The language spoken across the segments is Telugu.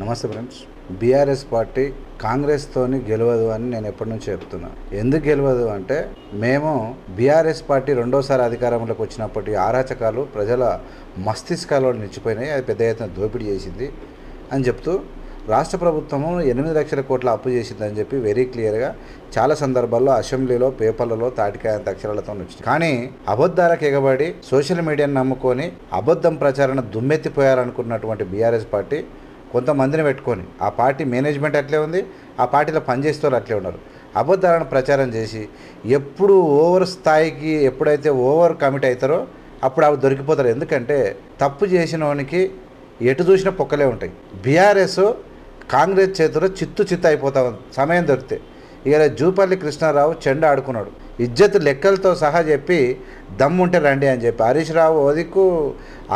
నమస్తే ఫ్రెండ్స్. బీఆర్ఎస్ పార్టీ కాంగ్రెస్తోని గెలవదు అని నేను ఎప్పటి నుంచి చెప్తున్నా. ఎందుకు గెలవదు అంటే, మేము బీఆర్ఎస్ పార్టీ రెండోసారి అధికారంలోకి వచ్చినప్పటి అరాచకాలు ప్రజల మస్తిష్కాల్లో నిలిచిపోయినాయి, అది పెద్ద ఎత్తున దోపిడీ చేసింది అని చెప్తూ, రాష్ట్ర ప్రభుత్వము 8 లక్షల కోట్ల అప్పు చేసిందని చెప్పి వెరీ క్లియర్గా చాలా సందర్భాల్లో అసెంబ్లీలో పేపర్లలో తాటికాయంత అక్షరాలతో వచ్చింది. కానీ అబద్ధాలకు ఎగబడి సోషల్ మీడియాను నమ్ముకొని అబద్ధం ప్రచారణ దుమ్మెత్తిపోయారనుకున్నటువంటి బీఆర్ఎస్ పార్టీ కొంతమందిని పెట్టుకొని, ఆ పార్టీ మేనేజ్మెంట్ అట్లే ఉంది, ఆ పార్టీలో పనిచేసే వాళ్ళు అట్లే ఉన్నారు, అబద్ధాలను ప్రచారం చేసి ఎప్పుడు ఓవర్ స్థాయికి ఎప్పుడైతే ఓవర్ కమిట్ అవుతారో అప్పుడు అవి దొరికిపోతారు. ఎందుకంటే తప్పు చేసిన వానికి ఎటు చూసినా పొక్కలే ఉంటాయి. బీఆర్ఎస్ కాంగ్రెస్ చేతిలో చిత్తు అయిపోతా ఉంది సమయం దొరికితే. ఇక జూపల్లి కృష్ణారావు చెండ ఆడుకున్నాడు, ఇజ్జత్ లెక్కలతో సహా చెప్పి దమ్ముంటే రండి అని చెప్పి హరీష్ రావు ఓదిక్కు,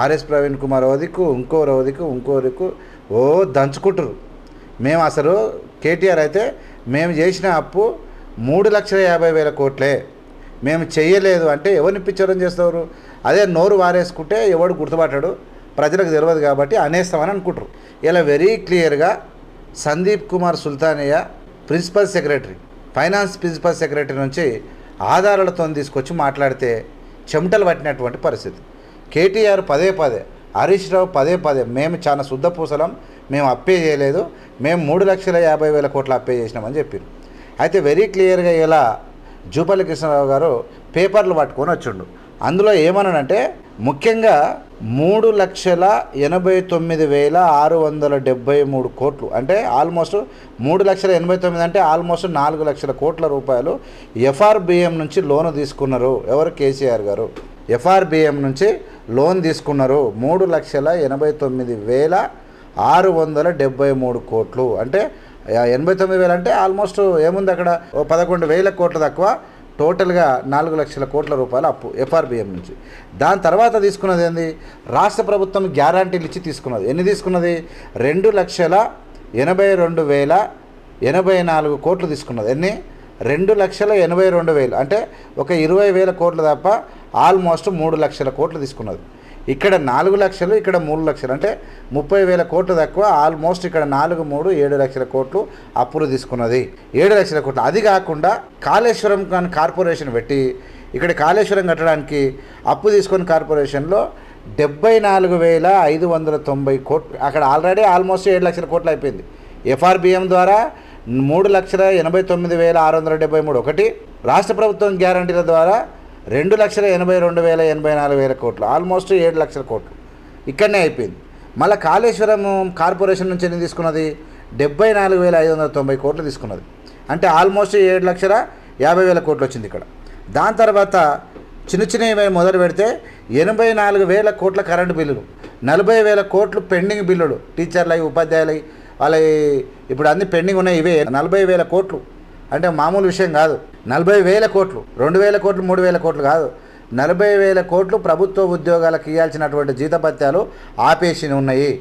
ఆర్ఎస్ ప్రవీణ్ కుమార్ ఓదిక్కు, ఇంకోరికి ఓ దంచుకుంటారు. మేము అసలు కేటీఆర్ అయితే మేము చేసిన అప్పు 3,50,000 కోట్లే, మేము చెయ్యలేదు అంటే ఎవరిని పిచ్చరం చేస్తారు? అదే నోరు వారేసుకుంటే ఎవడు గుర్తుపట్టాడు, ప్రజలకు తెలియదు కాబట్టి అనేస్తామని అనుకుంటారు. ఇలా వెరీ క్లియర్గా Sandeep Kumar Sultania principal secretary, finance principal secretary నుంచి ఆధారాలతో తీసుకొచ్చి మాట్లాడితే చెమటలు పట్టినటువంటి పరిస్థితి. కేటీఆర్ పదే హరీష్ రావు పదే మేము చాలా శుద్ధపూసలం, మేము అప్పే చేయలేదు, మేము 3,50,000 కోట్ల అప్పే చేసినామని చెప్పారు. అయితే వెరీ క్లియర్గా ఇలా జూపల్లి కృష్ణారావు గారు పేపర్లు పట్టుకొని వచ్చిండు. అందులో ఏమన్నాడంటే, ముఖ్యంగా 3,89,673 కోట్లు అంటే ఆల్మోస్ట్ 3,89,000 అంటే ఆల్మోస్ట్ 4 లక్షల కోట్ల రూపాయలు ఎఫ్ఆర్బిఎం నుంచి లోను తీసుకున్నారు. ఎవరు? కేసీఆర్ గారు ఎఫ్ఆర్బిఎం నుంచి లోన్ తీసుకున్నారు 3,89,673 కోట్లు. అంటే 89,000 అంటే ఆల్మోస్ట్ ఏముంది అక్కడ, 11,000 కోట్ల తక్కువ. టోటల్గా 4 లక్షల కోట్ల రూపాయలు అప్పు ఎఫ్ఆర్బిఎం నుంచి. దాని తర్వాత తీసుకున్నది ఏంది? రాష్ట్ర ప్రభుత్వం గ్యారంటీలు ఇచ్చి తీసుకున్నది. ఎన్ని తీసుకున్నది? 2,82,084 కోట్లు తీసుకున్నది. ఎన్ని? 2,82,000 అంటే ఒక 20,000 కోట్లు తప్ప ఆల్మోస్ట్ 3 లక్షల కోట్లు తీసుకున్నది. ఇక్కడ 4 లక్షలు, ఇక్కడ 3 లక్షలు అంటే 30,000 కోట్లు తక్కువ. ఆల్మోస్ట్ ఇక్కడ 4, 3, 7 లక్షల కోట్లు అప్పులు తీసుకున్నది. 7 లక్షల కోట్లు. అది కాకుండా కాళేశ్వరం కార్పొరేషన్ పెట్టి ఇక్కడ కాళేశ్వరం కట్టడానికి అప్పు తీసుకొని కార్పొరేషన్లో 74,590 కోట్లు. అక్కడ ఆల్రెడీ ఆల్మోస్ట్ 7 లక్షల కోట్లు అయిపోయింది. ఎఫ్ఆర్బిఎం ద్వారా 3,89,673 ఒకటి, రాష్ట్ర ప్రభుత్వం గ్యారంటీల ద్వారా 2,82,084 కోట్లు, ఆల్మోస్ట్ 7 లక్షల కోట్లు ఇక్కడనే అయిపోయింది. మళ్ళీ కాళేశ్వరం కార్పొరేషన్ నుంచి ఎన్ని తీసుకున్నది? 74,590 కోట్లు తీసుకున్నది. అంటే ఆల్మోస్ట్ 7,50,000 కోట్లు వచ్చింది ఇక్కడ. దాని తర్వాత చిన్నవి మొదలు పెడితే 84,000 కోట్ల కరెంటు బిల్లులు, 40,000 కోట్లు పెండింగ్ బిల్లులు, టీచర్లవి, ఉపాధ్యాయులవి, వాళ్ళవి ఇప్పుడు అన్ని పెండింగ్ ఉన్నాయి. ఇవే 40,000 కోట్లు అంటే మామూలు విషయం కాదు. 40,000 కోట్లు, 2,000 కోట్లు, 3,000 కోట్లు కాదు, 40,000 కోట్లు ప్రభుత్వ ఉద్యోగాలకు ఇవ్వాల్సినటువంటి జీతభత్యాలు ఆపేసి ఉన్నాయి.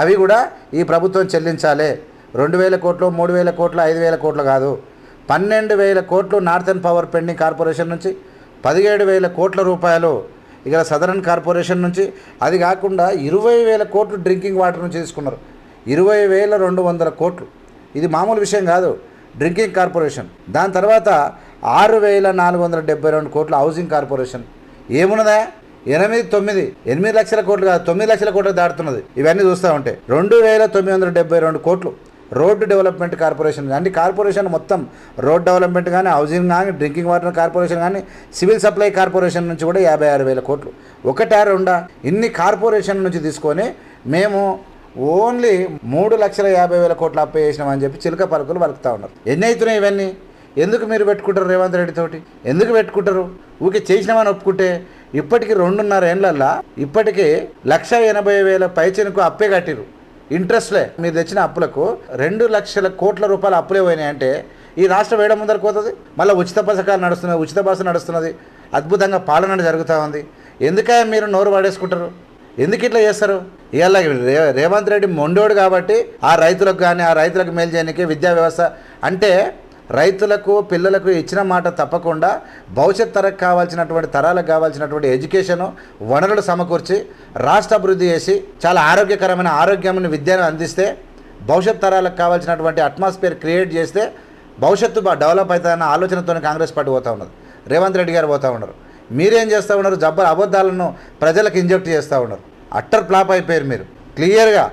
అవి కూడా ఈ ప్రభుత్వం చెల్లించాలి. 2,000 కోట్లు, 3,000 కోట్లు, 5,000 కోట్లు కాదు, 12,000 కోట్లు నార్థన్ పవర్ పెండింగ్ కార్పొరేషన్ నుంచి, 17,000 కోట్ల రూపాయలు ఇక్కడ సదరన్ కార్పొరేషన్ నుంచి, అది కాకుండా 20,000 కోట్లు డ్రింకింగ్ వాటర్ నుంచి తీసుకున్నారు. 20,200 కోట్లు. ఇది మామూలు విషయం కాదు, డ్రింకింగ్ కార్పొరేషన్. దాని తర్వాత 6,472 కోట్లు హౌసింగ్ కార్పొరేషన్. ఏమున్నదా? 8 లక్షల కోట్లు కాదు, 9 లక్షల కోట్లు దాటుతున్నది. ఇవన్నీ చూస్తూ ఉంటే 2,972 కోట్లు రోడ్డు డెవలప్మెంట్ కార్పొరేషన్. అంటే కార్పొరేషన్ మొత్తం రోడ్ డెవలప్మెంట్ కానీ, హౌసింగ్ కానీ, డ్రింకింగ్ వాటర్ కార్పొరేషన్ కానీ, సివిల్ సప్లై కార్పొరేషన్ నుంచి కూడా 56,000 కోట్లు. ఒకటా రెండా? ఇన్ని కార్పొరేషన్ నుంచి తీసుకొని మేము ఓన్లీ 3,50,000 కోట్లు అప్పు చేసినామని చెప్పి చిలుక పలుకులు పలుకుతూ ఉన్నారు. ఎన్ని అవుతున్నాయి ఇవన్నీ? ఎందుకు మీరు పెట్టుకుంటారు రేవంత్ రెడ్డి తోటి? ఎందుకు పెట్టుకుంటారు? ఊకే చేసినామని ఒప్పుకుంటే ఇప్పటికి 2.5 ఏళ్ళల్లో ఇప్పటికీ 1,80,000 పైచీలకు అప్పే కట్టిరు. ఇంట్రెస్ట్లే మీరు తెచ్చిన అప్పులకు 2 లక్షల కోట్ల రూపాయలు అప్పులే పోయినాయి. అంటే ఈ రాష్ట్రం వేయడం ముందరకు పోతుంది. మళ్ళీ ఉచిత పథకాలు నడుస్తున్నాయి, ఉచిత బస్సు నడుస్తున్నది, అద్భుతంగా పాలన జరుగుతూ ఉంది. ఎందుకే మీరు నోరు పడేసుకుంటారు? ఎందుకు ఇట్లా చేస్తారు? ఇవాళ రేవంత్ రెడ్డి మొండోడు కాబట్టి ఆ రైతులకు కానీ, ఆ రైతులకు మేలు చేయడానికి విద్యా వ్యవస్థ అంటే రైతులకు పిల్లలకు ఇచ్చిన మాట తప్పకుండా భవిష్యత్ తరాలకు కావాల్సినటువంటి ఎడ్యుకేషను వనరులు సమకూర్చి రాష్ట్ర అభివృద్ధి చేసి చాలా ఆరోగ్యకరమైన విద్యను అందిస్తే భవిష్యత్ తరాలకు కావాల్సినటువంటి అట్మాస్ఫియర్ క్రియేట్ చేస్తే భవిష్యత్తు డెవలప్ అవుతుందన్న ఆలోచనతో కాంగ్రెస్ పార్టీ పోతూ ఉన్నది. రేవంత్ రెడ్డి గారు పోతూ ఉన్నారు. మీరేం చేస్తూ ఉన్నారు? జబ్బర్ అబద్ధాలను ప్రజలకు ఇంజెక్ట్ చేస్తూ ఉన్నారు. అట్టర్ ఫ్లాప్ అయిపోయారు మీరు. క్లియర్గా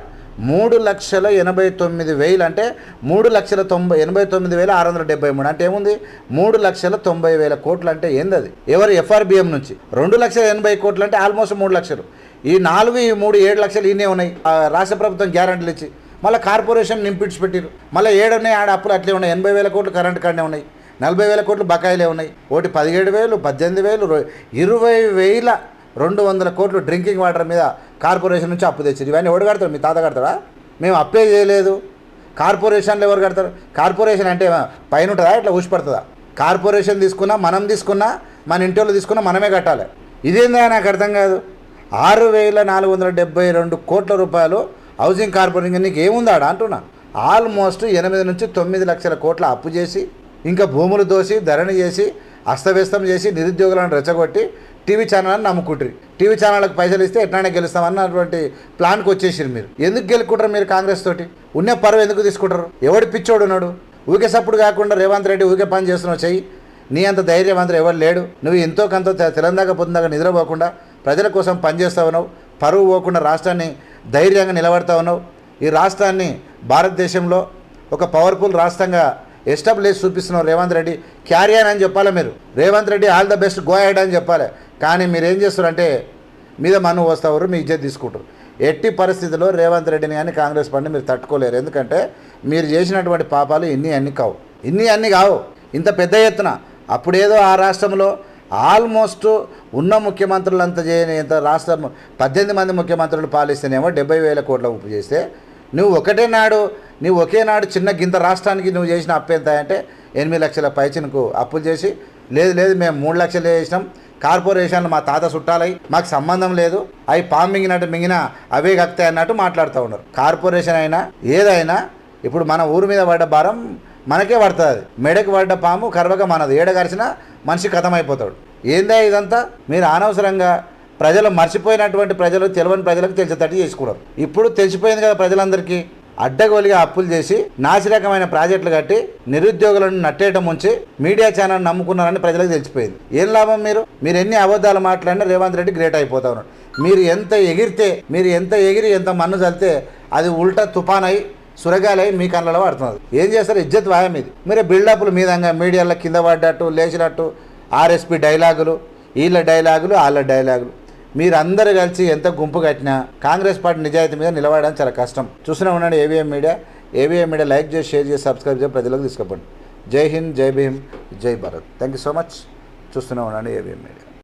3,89,000 అంటే 3,89,673 అంటే ఏముంది? 3,90,000 కోట్లు అంటే ఏంది అది? ఎవరు? FRBM నుంచి 2,80,000 కోట్లు అంటే ఆల్మోస్ట్ 3 లక్షలు. ఈ 4 ఈ 3 7 లక్షలు ఈయనే ఉన్నాయి. రాష్ట్ర ప్రభుత్వం గ్యారంటీలు ఇచ్చి మళ్ళీ కార్పొరేషన్ నింపిడ్చి పెట్టారు. మళ్ళీ ఏడున్నాయి ఆడ అప్పులు అట్లే ఉన్నాయి. 80,000 కోట్లు కరెంట్ కాడనే ఉన్నాయి. 40,000 కోట్లు బకాయిలే ఉన్నాయి. ఒకటి 17,000, 18,000, 20,200 కోట్లు డ్రింకింగ్ వాటర్ మీద కార్పొరేషన్ నుంచి అప్పు తెచ్చారు. ఇవన్నీ ఎవడు కడతారు? మీ తాత కడతాడా? మేము అప్పే చేయలేదు. కార్పొరేషన్లు ఎవరు కడతారు? కార్పొరేషన్ అంటే పైన ఉంటుందా? ఇట్లా ఊసిపడుతుందా? కార్పొరేషన్ తీసుకున్నా, మనం తీసుకున్నా, మన ఇంటి వాళ్ళు తీసుకున్నా మనమే కట్టాలి. ఇదేందా నాకు అర్థం కాదు. 6,472 కోట్ల రూపాయలు హౌసింగ్ కార్పొరేషన్ నీకు ఏముందాడ అంటున్నా. ఆల్మోస్ట్ 8 నుంచి 9 లక్షల కోట్ల అప్పు చేసి, ఇంకా భూములు దోసి, ధరణి చేసి, అస్తవ్యస్తం చేసి, నిరుద్యోగులను రెచ్చగొట్టి టీవీ ఛానల్ని నమ్ముకుంటారు. టీవీ ఛానళ్ళకి పైసలు ఇస్తే ఎట్లానే గెలుస్తామన్నటువంటి ప్లాన్కి వచ్చేసారు మీరు. ఎందుకు గెలుకుంటారు మీరు? కాంగ్రెస్ తోటి ఉన్న పరువు ఎందుకు తీసుకుంటారు? ఎవడు పిచ్చోడు ఉన్నాడు? ఊకే సప్పుడు కాకుండా రేవంత్ రెడ్డి ఊకే పని చేస్తున్నావు చెయ్యి. నీ అంత ధైర్యవంతుడు ఎవరు లేడు. నువ్వు ఎంతో కొంత తెలంగాణ పొందాక నిద్రపోకుండా ప్రజల కోసం పనిచేస్తా ఉన్నావు. పరువు పోకుండా రాష్ట్రాన్ని ధైర్యంగా నిలబడతా ఉన్నావు. ఈ రాష్ట్రాన్ని భారతదేశంలో ఒక పవర్ఫుల్ రాష్ట్రంగా ఎస్టాబ్లిష్ చూపిస్తున్నావు. రేవంత్ రెడ్డి క్యారియర్ అని చెప్పాలి మీరు. Revanth Reddy all the best, go ahead అని చెప్పాలి. కానీ మీరు ఏం చేస్తారంటే మీద మన్ను వస్తారు, మీ ఇజ్జత్ తీసుకుంటారు. ఎట్టి పరిస్థితుల్లో రేవంత్ రెడ్డిని కానీ కాంగ్రెస్ పార్టీని మీరు తట్టుకోలేరు. ఎందుకంటే మీరు చేసినటువంటి పాపాలు అన్నీ కావు. ఇంత పెద్ద ఎత్తున అప్పుడేదో ఆ రాష్ట్రంలో ఆల్మోస్ట్ ఉన్న ముఖ్యమంత్రులంతా చేయని ఇంత రాష్ట్రం 18 మంది ముఖ్యమంత్రులు పాలిస్తేనేమో 70,000 కోట్ల ఉప్పు చేస్తే నువ్వు ఒకే నాడు చిన్న గింత రాష్ట్రానికి నువ్వు చేసిన అప్పు ఎంత అంటే 8 లక్షల పైచినకు అప్పులు చేసి, లేదు మేము 3 లక్షలు చేసినాం, కార్పొరేషన్లు మా తాత చుట్టాలై మాకు సంబంధం లేదు, అవి పాము మింగినట్టు మింగినా అవే కక్తాయి అన్నట్టు మాట్లాడుతూ ఉన్నారు. కార్పొరేషన్ అయినా ఏదైనా ఇప్పుడు మన ఊరి మీద పడ్డ భారం మనకే పడుతుంది. మెడకు పడ్డ పాము కరవక మనది. ఏడగరిచినా మనిషి కథమైపోతాడు. ఏందా ఇదంతా? మీరు అనవసరంగా ప్రజలు మర్చిపోయినటువంటి ప్రజలు, తెలియని ప్రజలకు తెలిసేటట్టు చేసుకున్నారు. ఇప్పుడు తెలిసిపోయింది కదా ప్రజలందరికీ. అడ్డగోలిగా అప్పులు చేసి, నాసిరకమైన ప్రాజెక్టులు కట్టి, నిరుద్యోగులను నట్టేయటం ఉంచి మీడియా ఛానల్ నమ్ముకున్నారని ప్రజలకు తెలిసిపోయింది. ఏం లాభం? మీరు ఎన్ని అబద్ధాలు మాట్లాడినా రేవంత్ రెడ్డి గ్రేట్ అయిపోతా ఉన్నాడు. మీరు ఎంత ఎగిరి ఎంత మన్ను చల్లితే అది ఉల్టా తుఫానై సురగాలై మీ కళ్ళలో పడుతున్నది. ఏం చేస్తారు? ఇజ్జత్ వాయం ఇది. మీరే బిల్డప్లు మీదంగా మీడియాలో కింద పడ్డట్టు లేచినట్టు ఆర్ఎస్పీ డైలాగులు, వీళ్ళ డైలాగులు, వాళ్ళ డైలాగులు. మీరందరూ కలిసి ఎంత గుంపు కట్టినా కాంగ్రెస్ పార్టీ నిజాయితీ మీద నిలబడడం చాలా కష్టం. చూస్తూనే ఉండండి ఏవిఎం మీడియా. లైక్ చేసి, షేర్ చేసి, సబ్స్క్రైబ్ చేసి ప్రజలకు తీసుకుపోండి. జై హింద్, జై భీమ్, జై Bharat. Thank you so much. చూస్తూనే ఉండండి ఏవిఎం మీడియా.